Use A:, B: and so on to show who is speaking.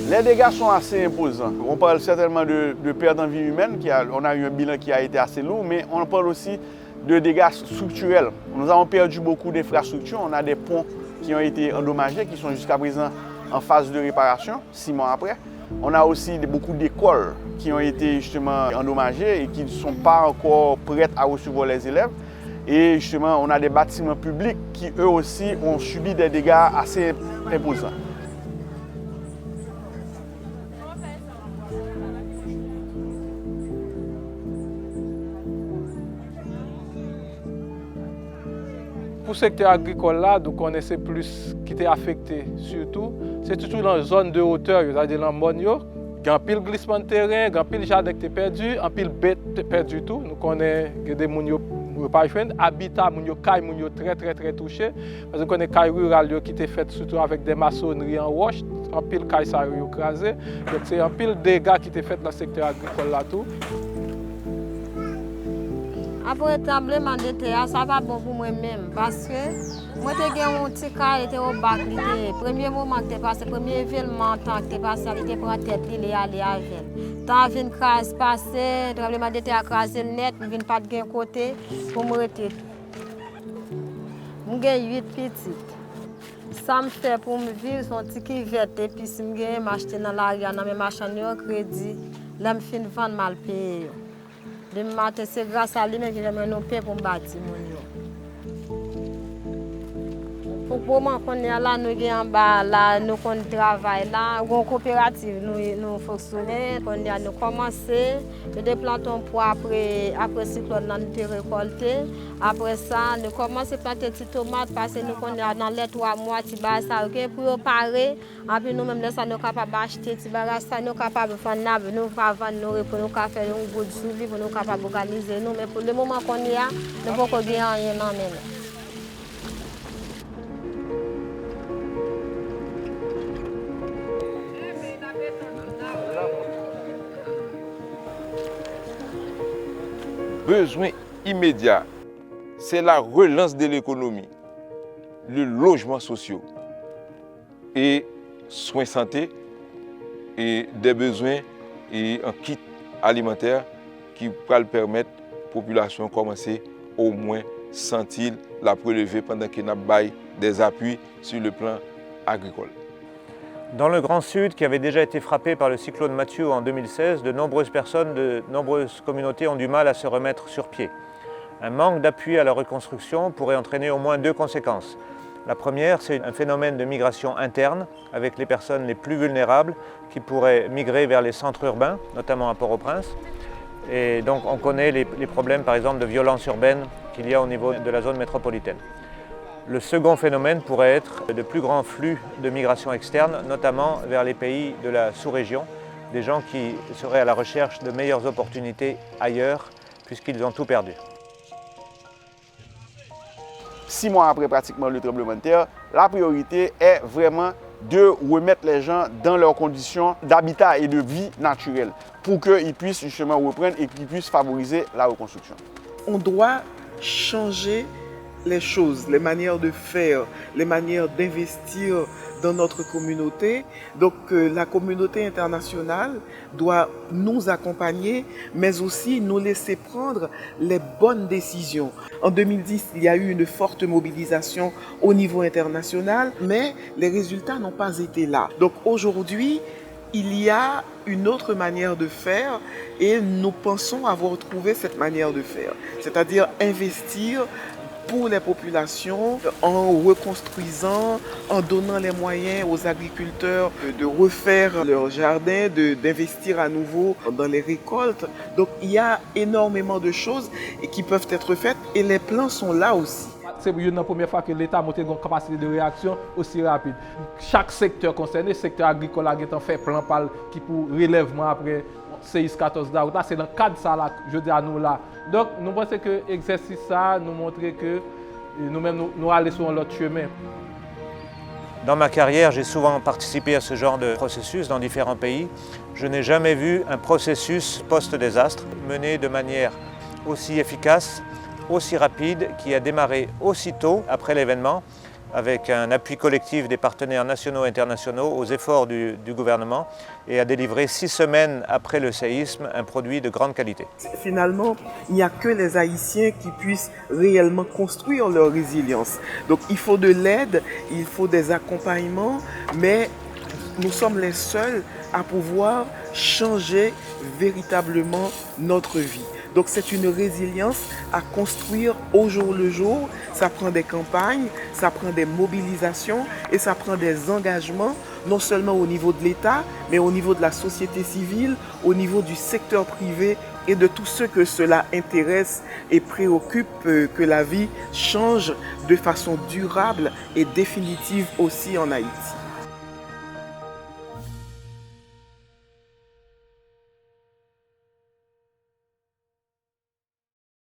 A: Les dégâts sont assez imposants. On parle certainement de perte en vie humaine, on a eu un bilan qui a été assez lourd, mais on parle aussi de dégâts structurels. Nous avons perdu beaucoup d'infrastructures, on a des ponts qui ont été endommagés, qui sont jusqu'à présent en phase de réparation, 6 mois après. On a aussi beaucoup d'écoles qui ont été justement endommagées et qui ne sont pas encore prêtes à recevoir les élèves. Et justement, on a des bâtiments publics qui eux aussi ont subi des dégâts assez imposants.
B: Pour le secteur agricole, là, nous connaissons plus qui était affecté, surtout, c'est surtout dans la zone de hauteur, c'est-à-dire dans le monio. Il y a un pile glissement de terrain, il y a un pile jardin qui est perdu, un pile bête perdu tout. Nous connaissons des monio pas joindre, habitat monio caille monio très touché. Parce que nous connaissons caille rural qui était fait surtout avec des maçonneries en roche, un pile caille ça écrasé. Donc c'est un pile dégâts qui était fait dans le secteur agricole là tout.
C: Après le tremblement de terre, ça va bon pour moi-même parce que moi j'ai un petit cas était au bac. Le premier moment que tu passé, le premier événement que tu passé, il était pour la tête, il est allé avec. Tant vient crasse passer, le tremblement de terre crasé net, il vient pas de gain côté pour me retirer. J'ai 8 petites. Ça me fait pour me vivre son petit qui vert et puis si je m'acheter dans l'arrière dans mes machines au crédit, là me fin vendre mal payé. C'est grâce à lui que j'ai un paix pour bâtir mon. Pour le moment qu'on est là, nous sommes en bas, là, nous travaillons là, nous coopérative, nous fonctionnons, nous commençons, nous déplantons pour après le cyclone, nous récolté. Après ça, nous commençons à planter des tomates parce que nous sommes dans les 3 mois, pour parer. Après nous-mêmes, nous sommes capables d'acheter des bagages, nous sommes capables de vendre, nous ne pouvons pas vendre, pour nous faire un goût de suivi, pour nous capables d'organiser. Mais pour le moment qu'on est là, nous ne pouvons pas gagner rien.
D: Besoin immédiat, c'est la relance de l'économie, le logement social et soins santé et des besoins et un kit alimentaire qui va permettre à la population de commencer au moins sentir la prélever pendant qu'il y a des appuis sur le plan agricole.
E: Dans le Grand Sud, qui avait déjà été frappé par le cyclone Mathieu en 2016, de nombreuses personnes, de nombreuses communautés ont du mal à se remettre sur pied. Un manque d'appui à la reconstruction pourrait entraîner au moins 2 conséquences. La première, c'est un phénomène de migration interne, avec les personnes les plus vulnérables qui pourraient migrer vers les centres urbains, notamment à Port-au-Prince. Et donc on connaît les problèmes, par exemple, de violence urbaine qu'il y a au niveau de la zone métropolitaine. Le second phénomène pourrait être de plus grands flux de migration externe, notamment vers les pays de la sous-région, des gens qui seraient à la recherche de meilleures opportunités ailleurs, puisqu'ils ont tout perdu.
A: 6 mois après pratiquement le tremblement de terre, la priorité est vraiment de remettre les gens dans leurs conditions d'habitat et de vie naturelle pour qu'ils puissent justement reprendre et qu'ils puissent favoriser la reconstruction.
F: On doit changer les choses, les manières de faire, les manières d'investir dans notre communauté. Donc la communauté internationale doit nous accompagner, mais aussi nous laisser prendre les bonnes décisions. En 2010, il y a eu une forte mobilisation au niveau international, mais les résultats n'ont pas été là. Donc aujourd'hui, il y a une autre manière de faire et nous pensons avoir trouvé cette manière de faire, c'est-à-dire investir pour les populations en reconstruisant, en donnant les moyens aux agriculteurs de refaire leur jardin, d'investir à nouveau dans les récoltes. Donc il y a énormément de choses qui peuvent être faites et les plans sont là aussi.
B: C'est la première fois que l'État a monté une capacité de réaction aussi rapide. Chaque secteur concerné, le secteur agricole a fait plan qui pour relèvement après CIS 14 d'août. C'est dans le cadre de ça, là, je dis à nous là. Donc, nous pensons que l'exercice ça nous montre que nous-mêmes, nous allons sur l'autre chemin.
E: Dans ma carrière, j'ai souvent participé à ce genre de processus dans différents pays. Je n'ai jamais vu un processus post-désastre mené de manière aussi efficace, aussi rapide, qui a démarré aussitôt après l'événement avec un appui collectif des partenaires nationaux et internationaux aux efforts du gouvernement et a délivré 6 semaines après le séisme un produit de grande qualité.
F: Finalement, il n'y a que les Haïtiens qui puissent réellement construire leur résilience. Donc il faut de l'aide, il faut des accompagnements, mais nous sommes les seuls à pouvoir changer véritablement notre vie. Donc c'est une résilience à construire au jour le jour. Ça prend des campagnes, ça prend des mobilisations et ça prend des engagements, non seulement au niveau de l'État, mais au niveau de la société civile, au niveau du secteur privé et de tous ceux que cela intéresse et préoccupe, que la vie change de façon durable et définitive aussi en Haïti.